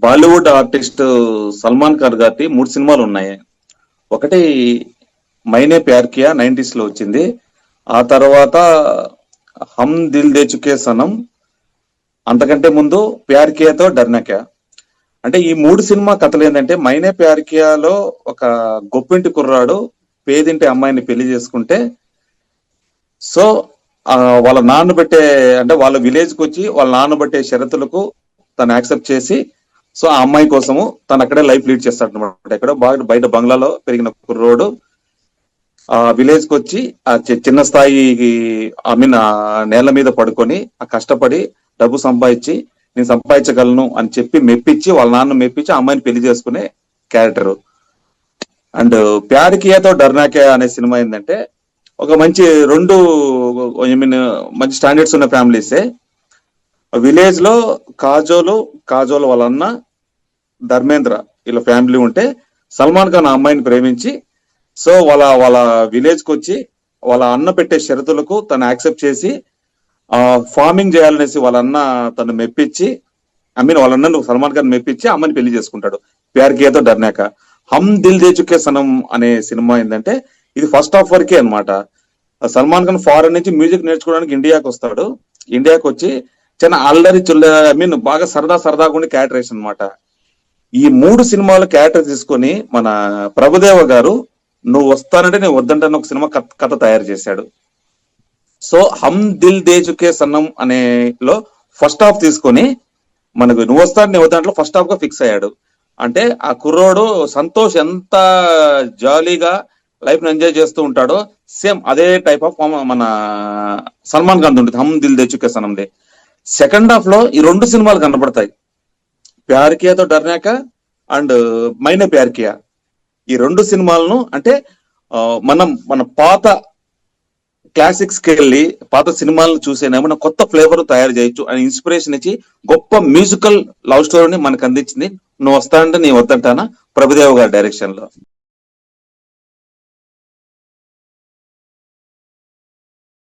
Bollywood artist Salman Khan గారి 3 సినిమాలు ఉన్నాయి. ఒకటి మైనే ప్యార్ కియా 90s లో వచ్చింది. ఆ తర్వాత హమ్ దిల్ దే చుకే సనం, అంతకంటే ముందు ప్యార్ కియాతో డర్నా క్యా. అంటే ఈ 3 సినిమా కథలు ఏంటంటే, మైనే ప్యార్ కియాలో ఒక గొప్పింటి కుర్రాడు పేదింటి అమ్మాయిని పెళ్లి చేసుకుంటే, సో వాళ్ళ నాన్న పెట్టే, అంటే వాళ్ళ విలేజ్ కి వచ్చి వాళ్ళ నాన్న పెట్టే షరతులకు తను యాక్సెప్ట్ చేసి, సో ఆ అమ్మాయి కోసము తను అక్కడే లైఫ్ లీడ్ చేస్తాడు అనమాట. ఎక్కడో బాగా బయట బంగ్లాలో పెరిగిన కుర్రోడు ఆ విలేజ్ కి వచ్చి ఆ చిన్న స్థాయి ఐ మీన్ ఆ నేల మీద పడుకొని ఆ కష్టపడి డబ్బు సంపాదించి నేను సంపాదించగలను అని చెప్పి మెప్పించి, వాళ్ళ నాన్న మెప్పించి ఆ అమ్మాయిని పెళ్లి చేసుకునే క్యారెక్టర్. అండ్ ప్యార్ కియాతో డర్నా క్యా అనే సినిమా ఏంటంటే, ఒక మంచి రెండు ఐ మీన్ మంచి స్టాండర్డ్స్ ఉన్న ఫ్యామిలీసే. విలేజ్ లో కాజోల్ వాళ్ళ అన్న ధర్మేంద్ర వీళ్ళ ఫ్యామిలీ ఉంటే, సల్మాన్ ఖాన్ ఆ అమ్మాయిని ప్రేమించి, సో వాళ్ళ విలేజ్ కి వచ్చి వాళ్ళ అన్న పెట్టే షరతులకు తను యాక్సెప్ట్ చేసి ఫార్మింగ్ చేయాలనేసి వాళ్ళ అన్న తను మెప్పించి, ఐ మీన్ వాళ్ళ అన్న సల్మాన్ ఖాన్ మెప్పించి అమ్మని పెళ్లి చేసుకుంటాడు. ప్యార్ కియాతో డర్నాక. హమ్ దిల్ దే చుకే సనం అనే సినిమా ఏంటంటే, ఇది ఫస్ట్ హాఫ్ వరకే అనమాట. సల్మాన్ ఖాన్ ఫారెన్ నుంచి మ్యూజిక్ నేర్చుకోవడానికి ఇండియాకి వస్తాడు. ఇండియాకి వచ్చి చిన్న అల్లరి చుల్ల, ఐ మీన్ బాగా సరదాగా ఉండే క్యారెక్టరేషన్ అనమాట. ఈ 3 సినిమాలు క్యారెక్టర్ తీసుకొని మన ప్రభుదేవ గారు నువ్వు వస్తానంటే నేను వద్దంటాను ఒక సినిమా కథ తయారు చేశాడు. So hum Dil they Chuke సన్నం అనే లో ఫస్ట్ హాఫ్ తీసుకొని మనకు నువ్వు వస్తాను నేను వద్దంట్లో ఫస్ట్ హాఫ్ గా ఫిక్స్ అయ్యాడు. అంటే ఆ కుర్రోడు సంతోష్ ఎంత జాలీగా లైఫ్ ని ఎంజాయ్ చేస్తూ ఉంటాడో, సేమ్ అదే టైప్ ఆఫ్ మన సల్మాన్ ఖాన్ ఉంటుంది హమ్ Dil they Chuke సనందే. Second half లో ఈ 2 సినిమాలు కనబడతాయి, ప్యార్ కియాతో డర్నాక అండ్ మైనే ప్యార్ కియా. ఈ 2 సినిమాలను అంటే మన పాత క్లాసిక్స్ కి వెళ్ళి పాత సినిమాలను చూసేనేమో మనం కొత్త ఫ్లేవర్ తయారు చేయొచ్చు అని ఇన్స్పిరేషన్ ఇచ్చి గొప్ప మ్యూజికల్ లవ్ స్టోరీని మనకు అందించింది నువ్వు వస్తా అంటే నీ వద్దంటానా ప్రభుదేవ గారి డైరెక్షన్ లో.